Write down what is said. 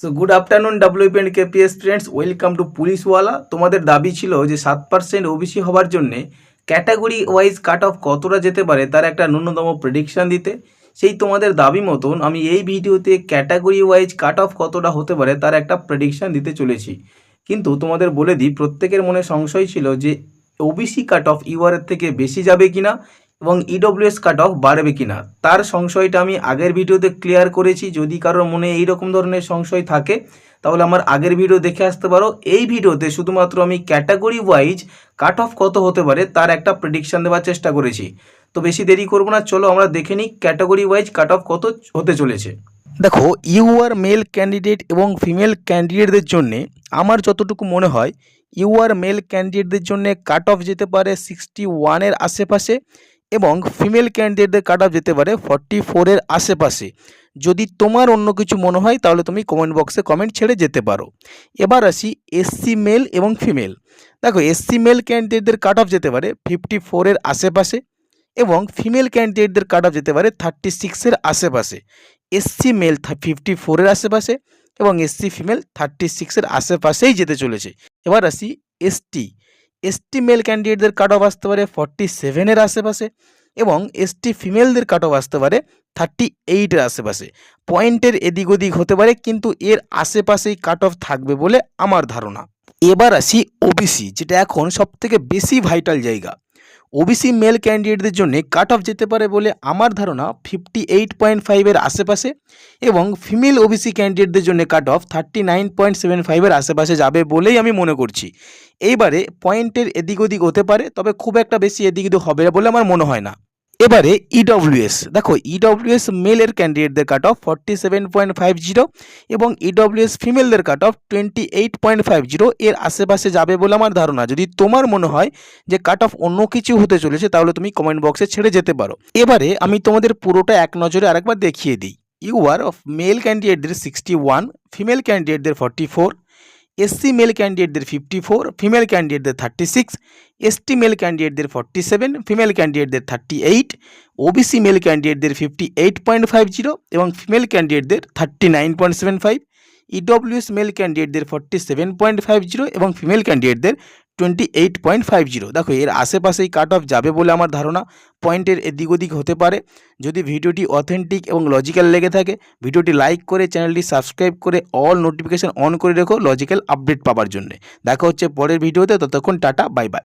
So good afternoon WP and KPS friends, welcome to Policewala. তোমাদের দাবি ছিল যে 7% ওবিসি হওয়ার জন্যে ক্যাটাগরি ওয়াইজ কাট অফ কতটা যেতে পারে তার একটা ন্যূনতম প্রেডিকশান দিতে। সেই তোমাদের দাবি মতন আমি এই ভিডিওতে ক্যাটাগরি ওয়াইজ কাট অফ কতটা হতে পারে তার একটা প্রেডিকশান দিতে চলেছি। কিন্তু তোমাদের বলে দিই, প্রত্যেকের মনে সংশয় ছিল যে ওবিসি কাট অফ ইউআরের থেকে বেশি যাবে কিনা এবং ইডব্লিউএস কাট অফ বাড়বে কিনা। তার সংশয়টা আমি আগের ভিডিওতে ক্লিয়ার করেছি। যদি কারোর মনে এই রকম ধরনের সংশয় থাকে তাহলে আমার আগের ভিডিও দেখে আসতে পারো। এই ভিডিওতে শুধুমাত্র আমি ক্যাটাগরি ওয়াইজ কাট অফ কত হতে পারে তার একটা প্রেডিকশান দেওয়ার চেষ্টা করেছি। তো বেশি দেরি করবো না, চলো আমরা দেখে নিই ক্যাটাগরি ওয়াইজ কাট অফ কত হতে চলেছে। দেখো, ইউআর মেল ক্যান্ডিডেট এবং ফিমেল ক্যান্ডিডেটদের জন্যে আমার যতটুকু মনে হয় ইউআর মেল ক্যান্ডিডেটদের জন্যে কাট অফ যেতে পারে 61-এর আশেপাশে এবং ফিমেল ক্যান্ডিডেটদের কাট অফ যেতে পারে 44-এর আশেপাশে। যদি তোমার অন্য কিছু মনে হয় তাহলে তুমি কমেন্ট বক্সে কমেন্ট ছেড়ে যেতে পারো। এবার আসি এসসি মেল এবং ফিমেল। দেখো, এসসি মেল ক্যান্ডিডেটদের কাট অফ যেতে পারে 54-এর আশেপাশে এবং ফিমেল ক্যান্ডিডেটদের কাট অফ যেতে পারে 36-এর আশেপাশে। এসসি মেল 54-এর আশেপাশে এবং এসসি ফিমেল 36-এর আশেপাশেই যেতে চলেছে। এবার আসি এসটি মেল ক্যান্ডিডেটদের কাট অফ আসতে পারে 47-এর আশেপাশে এবং এসটি ফিমেলদের কাট অফ আসতে পারে 38-এর আশেপাশে। পয়েন্টের এদিক ওদিক হতে পারে, কিন্তু এর আশেপাশেই কাট অফ থাকবে বলে আমার ধারণা। এবার আসি ওবিসি, যেটা এখন সবথেকে বেশি ভাইটাল জায়গা। ওবিসি মেল ক্যান্ডিডেটদের জন্য কাট অফ যেতে পারে বলে আমার ধারণা 58.5-এর আশেপাশে এবং ফিমেল ওবিসি ক্যান্ডিডেটদের জন্য কাট অফ 39.75-এর আশেপাশে যাবে বলেই আমি মনে করছি। এইবারে পয়েন্টের এদিক ওদিক হতে পারে, তবে খুব একটা বেশি এদিক ওদিক হবে বলে আমার মনে হয় না। এবারে ইডব্লিউএস, দেখো ইডব্লিউএস মেলের ক্যান্ডিডেটদের কাট অফ 47.50 এবং ইডব্লিউএস ফিমেলদের কাট অফ 28.50 এর আশেপাশে যাবে বলে আমার ধারণা। যদি তোমার মনে হয় যে কাট অফ অন্য কিছু হতে চলেছে তাহলে তুমি কমেন্ট বক্সে ছেড়ে যেতে পারো। এবারে আমি তোমাদের পুরোটা এক নজরে আরেকবার দেখিয়ে দিই। ইউআর অফ মেল ক্যান্ডিডেটদের 61, ফিমেল ক্যান্ডিডেটদের 44, এসসি মেল ক্যান্ডিডেটদের 54, ফিমেল ক্যান্ডিডেটদের 36, এসটি মেল ক্যান্ডিডেটদের 47, ফিমেল ক্যান্ডিডেটদের 38, ওবিসি মেল ক্যান্ডিডেটদের 58.50 এবং ফিমেল ক্যান্ডিডেটদের 39.75, ইডব্লিউএস মেল ক্যান্ডিডেটদের 47.50 এবং ফিমেল ক্যান্ডিডেটদের 28.50। দেখো, এর আশেপাশেই কাট অফ যাবে বলে আমার ধারণা। পয়েন্টের এদিক ওদিক হতে পারে। যদি ভিডিওটি অথেন্টিক এবং লজিক্যাল লেগে থাকে ভিডিওটি লাইক করে চ্যানেলটি সাবস্ক্রাইব করে অল নোটিফিকেশান অন করে রেখো লজিক্যাল আপডেট পাওয়ার জন্য। দেখা হচ্ছে পরের ভিডিওতে, ততক্ষণ টাটা, বাই বাই।